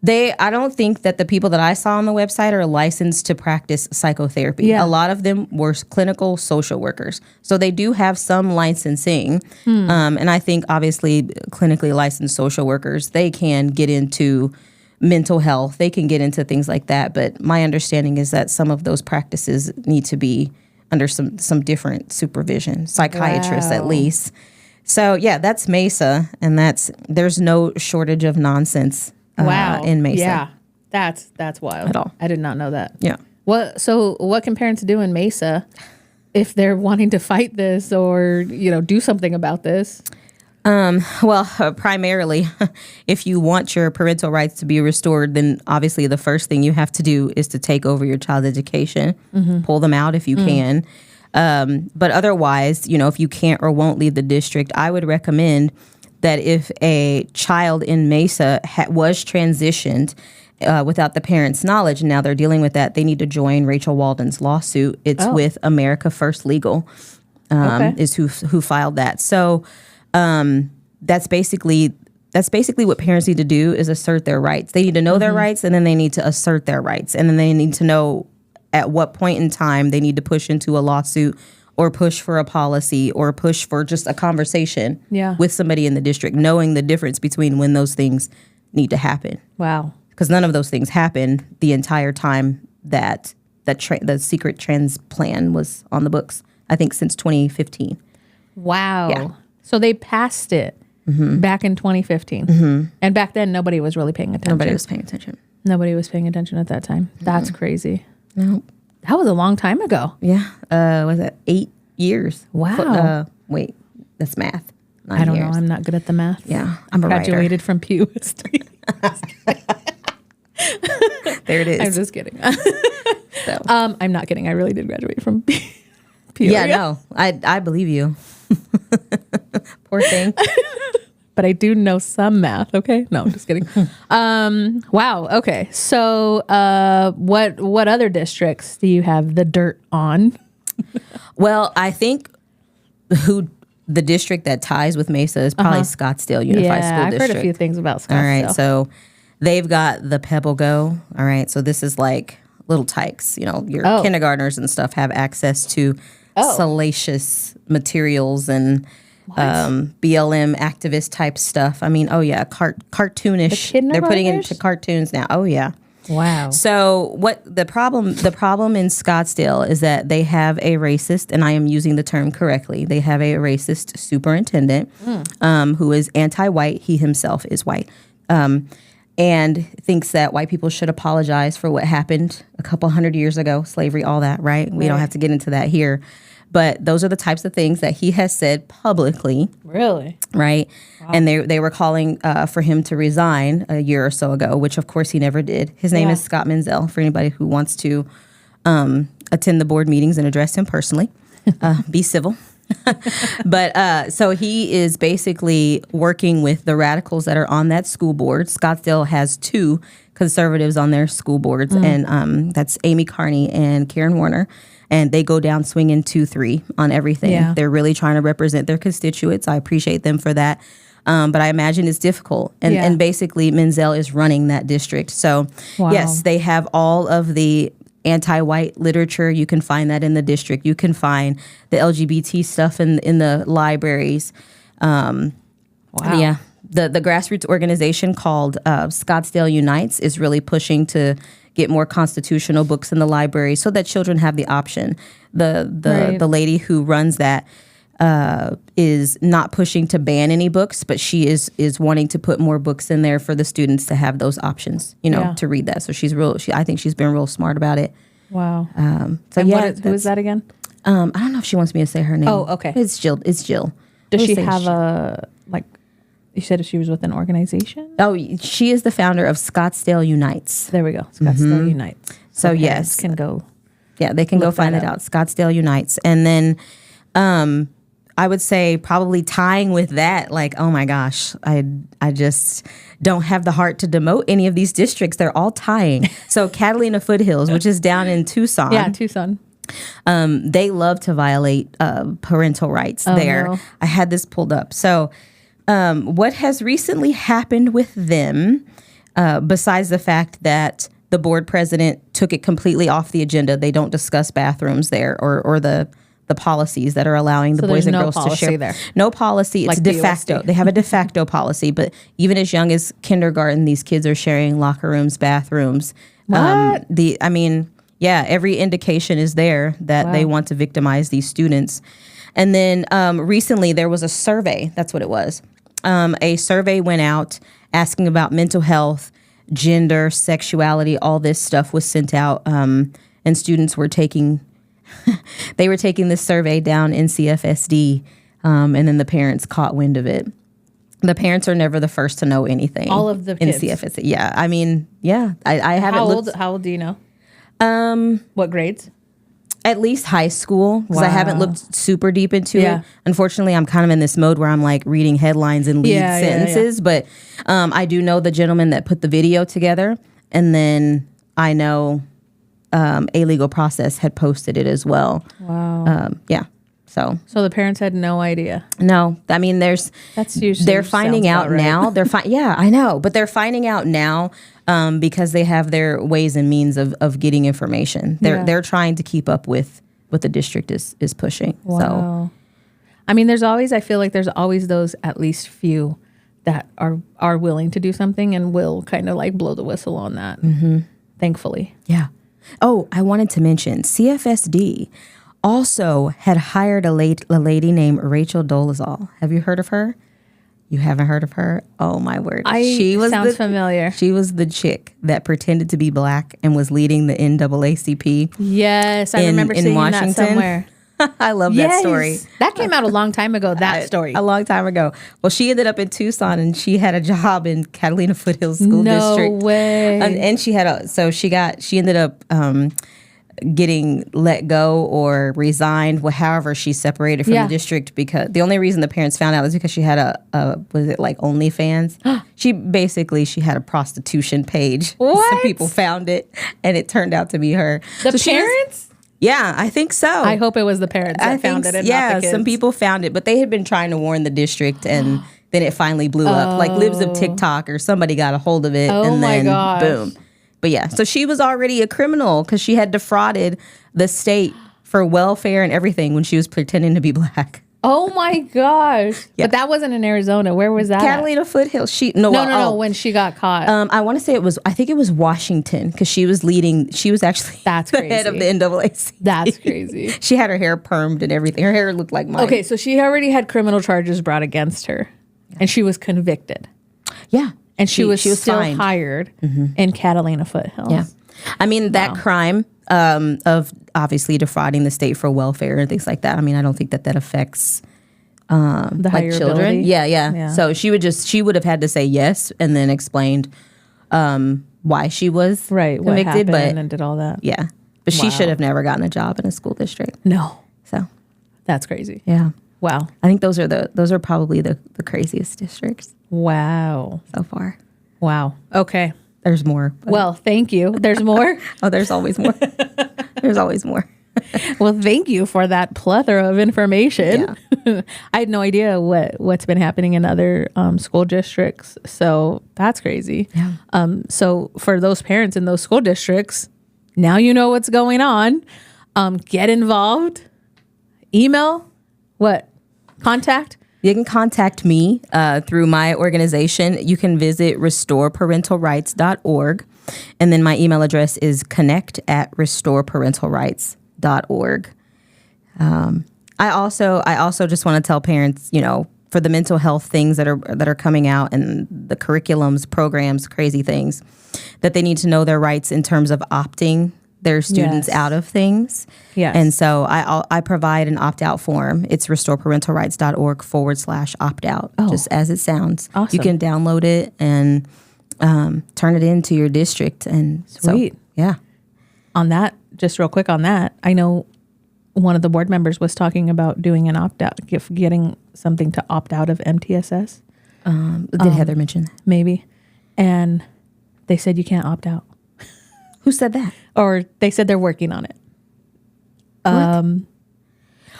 [SPEAKER 2] I don't think that the people that I saw on the website are licensed to practice psychotherapy.
[SPEAKER 1] Yeah.
[SPEAKER 2] A lot of them were clinical social workers. So they do have some licensing. And I think obviously clinically licensed social workers, they can get into mental health. They can get into things like that. But my understanding is that some of those practices need to be under some different supervision, psychiatrists at least. So yeah, that's Mesa, and there's no shortage of nonsense. In Mesa.
[SPEAKER 1] Yeah, that's wild.
[SPEAKER 2] At all.
[SPEAKER 1] I did not know that.
[SPEAKER 2] Yeah.
[SPEAKER 1] What can parents do in Mesa if they're wanting to fight this or do something about this?
[SPEAKER 2] Primarily, if you want your parental rights to be restored, then obviously the first thing you have to do is to take over your child's education, pull them out if you can. But otherwise, if you can't or won't leave the district, I would recommend that if a child in Mesa was transitioned without the parents' knowledge, and now they're dealing with that, they need to join Rachel Walden's lawsuit. It's with America First Legal, is who filed that. So that's basically what parents need to do, is assert their rights. They need to know their rights, and then they need to assert their rights, and then they need to know at what point in time they need to push into a lawsuit or push for a policy or push for just a conversation with somebody in the district, knowing the difference between when those things need to happen.
[SPEAKER 1] Wow.
[SPEAKER 2] Because none of those things happened the entire time that the secret trans plan was on the books, I think since 2015.
[SPEAKER 1] Wow.
[SPEAKER 2] Yeah.
[SPEAKER 1] So they passed it back in 2015. And back then, nobody was really paying attention.
[SPEAKER 2] Nobody was paying attention.
[SPEAKER 1] Nobody was paying attention at that time. That's crazy. No. That was a long time ago.
[SPEAKER 2] Yeah. Was it 8 years?
[SPEAKER 1] Wow.
[SPEAKER 2] Wait, that's math.
[SPEAKER 1] I don't know. I'm not good at the math.
[SPEAKER 2] Yeah. I'm a
[SPEAKER 1] graduated
[SPEAKER 2] writer.
[SPEAKER 1] from Pew History.
[SPEAKER 2] There it is.
[SPEAKER 1] I'm just kidding.
[SPEAKER 2] So.
[SPEAKER 1] I'm not kidding. I really did graduate from Pew.
[SPEAKER 2] Yeah, no. I believe you. Poor thing.
[SPEAKER 1] But I do know some math, okay? No, I'm just kidding. Wow, okay. So what other districts do you have the dirt on?
[SPEAKER 2] Well, I think the district that ties with Mesa is probably Scottsdale Unified School District.
[SPEAKER 1] I've heard a few things about Scottsdale.
[SPEAKER 2] All right, so they've got the Pebble Go. All right, so this is like little tykes. Your kindergartners and stuff have access to salacious materials and BLM activist type stuff. I mean, cartoonish. They're putting it into cartoons now. Oh yeah.
[SPEAKER 1] Wow.
[SPEAKER 2] So what the problem in Scottsdale is that they have a racist, and I am using the term correctly, they have a racist superintendent who is anti-white. He himself is white. And thinks that white people should apologize for what happened a couple hundred years ago, slavery, all that, right? We don't have to get into that here. But those are the types of things that he has said publicly.
[SPEAKER 1] Really?
[SPEAKER 2] Right? Wow. And they were calling for him to resign a year or so ago, which of course he never did. His name is Scott Menzel, for anybody who wants to attend the board meetings and address him personally. Be civil. But so he is basically working with the radicals that are on that school board. Scottsdale has 2 conservatives on their school boards, and that's Amy Carney and Karen Warner. And they go down swinging 2-3 on everything. Yeah. They're really trying to represent their constituents. I appreciate them for that. But I imagine it's difficult. And basically, Menzel is running that district. So, yes, they have all of the anti-white literature. You can find that in the district. You can find the LGBT stuff in the libraries. Yeah. The grassroots organization called Scottsdale Unites is really pushing to get more constitutional books in the library so that children have the option. The lady who runs that is not pushing to ban any books, but she is wanting to put more books in there for the students to have those options, to read that. So I think she's been real smart about it.
[SPEAKER 1] Wow.
[SPEAKER 2] So
[SPEAKER 1] and
[SPEAKER 2] yeah,
[SPEAKER 1] who is that again?
[SPEAKER 2] I don't know if she wants me to say her name.
[SPEAKER 1] Oh, okay.
[SPEAKER 2] It's Jill.
[SPEAKER 1] Does she have you said she was with an organization?
[SPEAKER 2] Oh, she is the founder of Scottsdale Unites.
[SPEAKER 1] There we go. Scottsdale Unites.
[SPEAKER 2] So
[SPEAKER 1] parents
[SPEAKER 2] yes.
[SPEAKER 1] can go.
[SPEAKER 2] Yeah, they can go find it out. Scottsdale Unites. And then I would say probably tying with that, like, oh my gosh, I just don't have the heart to demote any of these districts. They're all tying. So Catalina Foothills, which is down in Tucson.
[SPEAKER 1] Yeah, Tucson.
[SPEAKER 2] They love to violate parental rights there.
[SPEAKER 1] No.
[SPEAKER 2] I had this pulled up. So what has recently happened with them, besides the fact that the board president took it completely off the agenda, they don't discuss bathrooms there or the policies that are allowing the boys and girls to share.
[SPEAKER 1] There.
[SPEAKER 2] No policy. It's de facto. They have a de facto policy, but even as young as kindergarten, these kids are sharing locker rooms, bathrooms.
[SPEAKER 1] What?
[SPEAKER 2] Every indication is there that they want to victimize these students. And then recently there was a survey. That's what it was. A survey went out asking about mental health, gender, sexuality, all this stuff was sent out. And students were taking this survey down in CFSD. And then the parents caught wind of it. The parents are never the first to know anything.
[SPEAKER 1] All of the kids.
[SPEAKER 2] In CFSD. Yeah. I mean, yeah. I haven't looked.
[SPEAKER 1] How old do you know? What grades?
[SPEAKER 2] At least high school, because I haven't looked super deep into
[SPEAKER 1] Yeah.
[SPEAKER 2] it. Unfortunately, I'm kind of in this mode where I'm like reading headlines and lead sentences. But I do know the gentleman that put the video together. And then I know A Legal Process had posted it as well.
[SPEAKER 1] Wow.
[SPEAKER 2] So
[SPEAKER 1] the parents had no idea.
[SPEAKER 2] no, I mean,
[SPEAKER 1] That's usually
[SPEAKER 2] they're finding out now. Yeah, I know, but they're finding out now because they have their ways and means of getting information. They're trying to keep up with what the district is pushing.
[SPEAKER 1] Wow.
[SPEAKER 2] So,
[SPEAKER 1] I mean, I feel like there's always those at least few that are willing to do something and will kind of like blow the whistle on that. Mm-hmm. Thankfully.
[SPEAKER 2] yeah. Oh, I wanted to mention CFSD also had hired a lady named Rachel Dolezal. Have you heard of her? You haven't heard of her? Oh my word.
[SPEAKER 1] Sounds familiar.
[SPEAKER 2] She was the chick that pretended to be black and was leading the NAACP.
[SPEAKER 1] Yes, I remember seeing
[SPEAKER 2] Washington.
[SPEAKER 1] that somewhere.
[SPEAKER 2] I love that story.
[SPEAKER 1] That came out a long time ago, story.
[SPEAKER 2] A long time ago. Well, she ended up in Tucson and she had a job in Catalina Foothills School District.
[SPEAKER 1] No way.
[SPEAKER 2] And she ended up getting let go or resigned, however she separated from the district, because the only reason the parents found out was because she had was it like OnlyFans? She had a prostitution page.
[SPEAKER 1] What?
[SPEAKER 2] Some people found it and it turned out to be her.
[SPEAKER 1] The parents?
[SPEAKER 2] Yeah, I think so.
[SPEAKER 1] I hope it was the parents that found it and not the kids.
[SPEAKER 2] Some people found it, but they had been trying to warn the district and then it finally blew up. Like Libs of TikTok or somebody got a hold of it and then boom. But yeah, so she was already a criminal because she had defrauded the state for welfare and everything when she was pretending to be black.
[SPEAKER 1] Oh my gosh. Yeah. But that wasn't in Arizona. Where was that?
[SPEAKER 2] Catalina Foothills.
[SPEAKER 1] No, when she got caught.
[SPEAKER 2] I want to say I think it was Washington because she was actually
[SPEAKER 1] That's
[SPEAKER 2] the
[SPEAKER 1] crazy.
[SPEAKER 2] head of the NAACP.
[SPEAKER 1] That's crazy.
[SPEAKER 2] She had her hair permed and everything. Her hair looked like mine.
[SPEAKER 1] Okay, so she already had criminal charges brought against her and she was convicted.
[SPEAKER 2] Yeah.
[SPEAKER 1] And she was still
[SPEAKER 2] fined.
[SPEAKER 1] Hired in Catalina Foothills.
[SPEAKER 2] Yeah. I mean, that crime of obviously defrauding the state for welfare and things like that, I mean, I don't think that affects
[SPEAKER 1] the
[SPEAKER 2] like children. Yeah. So she would have had to say yes and then explained why she was
[SPEAKER 1] convicted, what happened and did all that.
[SPEAKER 2] Yeah. But she should have never gotten a job in a school district.
[SPEAKER 1] No.
[SPEAKER 2] So
[SPEAKER 1] that's crazy.
[SPEAKER 2] Yeah.
[SPEAKER 1] Wow.
[SPEAKER 2] I think those are probably the craziest districts.
[SPEAKER 1] Wow.
[SPEAKER 2] So far.
[SPEAKER 1] Wow. Okay.
[SPEAKER 2] There's more.
[SPEAKER 1] Well, thank you. There's more?
[SPEAKER 2] Oh, there's always more. There's always more.
[SPEAKER 1] Well, thank you for that plethora of information. Yeah. I had no idea what's been happening in other school districts. So that's crazy.
[SPEAKER 2] Yeah.
[SPEAKER 1] So for those parents in those school districts, now you know what's going on. Get involved. Email. What? Contact?
[SPEAKER 2] You can contact me through my organization. You can visit restoreparentalrights.org. And then my email address is connect@restoreparentalrights.org. I also just want to tell parents, for the mental health things that are coming out and the curriculums, programs, crazy things, that they need to know their rights in terms of opting their students out of things.
[SPEAKER 1] Yes.
[SPEAKER 2] And so I provide an opt-out form. It's restoreparentalrights.org/opt-out, just as it sounds.
[SPEAKER 1] Awesome.
[SPEAKER 2] You can download it and turn it into your district. And
[SPEAKER 1] Sweet.
[SPEAKER 2] So, yeah.
[SPEAKER 1] On that, just real quick on that, I know one of the board members was talking about doing an opt-out, getting something to opt out of MTSS.
[SPEAKER 2] Did Heather mention that?
[SPEAKER 1] Maybe. And they said you can't opt out.
[SPEAKER 2] Who said that?
[SPEAKER 1] Or they said they're working on it.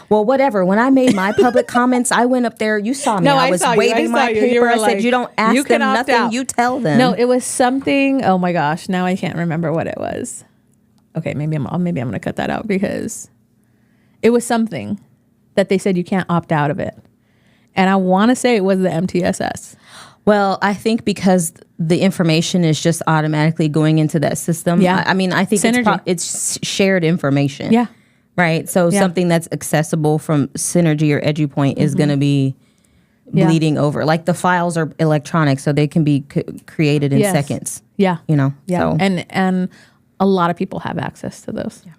[SPEAKER 2] Well, whatever. When I made my public comments, I went up there. You saw me.
[SPEAKER 1] No,
[SPEAKER 2] I was waving my paper. I said, you don't ask them nothing. You tell them.
[SPEAKER 1] No, it was something. Oh my gosh. Now I can't remember what it was. Okay. Maybe I'm going to cut that out because it was something that they said you can't opt out of it. And I want to say it was the MTSS.
[SPEAKER 2] Well, I think because the information is just automatically going into that system.
[SPEAKER 1] Yeah.
[SPEAKER 2] I mean, I think
[SPEAKER 1] Synergy.
[SPEAKER 2] it's shared information.
[SPEAKER 1] Yeah.
[SPEAKER 2] Right. So something that's accessible from Synergy or EduPoint is going to be bleeding over. Like the files are electronic, so they can be created in seconds.
[SPEAKER 1] Yeah.
[SPEAKER 2] Yeah.
[SPEAKER 1] So. And a lot of people have access to those. Yeah.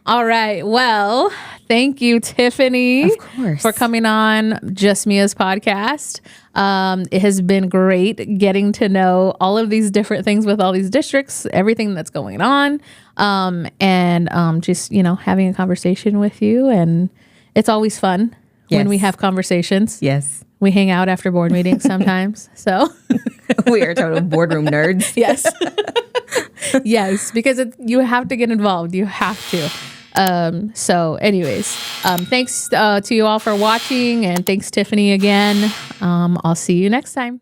[SPEAKER 1] All right. Well, thank you, Tiffany,
[SPEAKER 2] of course,
[SPEAKER 1] for coming on Just Mia's podcast. It has been great getting to know all of these different things with all these districts, everything that's going on, and just, having a conversation with you. And it's always fun when we have conversations.
[SPEAKER 2] Yes.
[SPEAKER 1] We hang out after board meetings sometimes. So
[SPEAKER 2] we are total boardroom nerds.
[SPEAKER 1] Yes. Yes, because you have to get involved. You have to. So anyways, thanks to you all for watching, and thanks, Tiffany, again. I'll see you next time.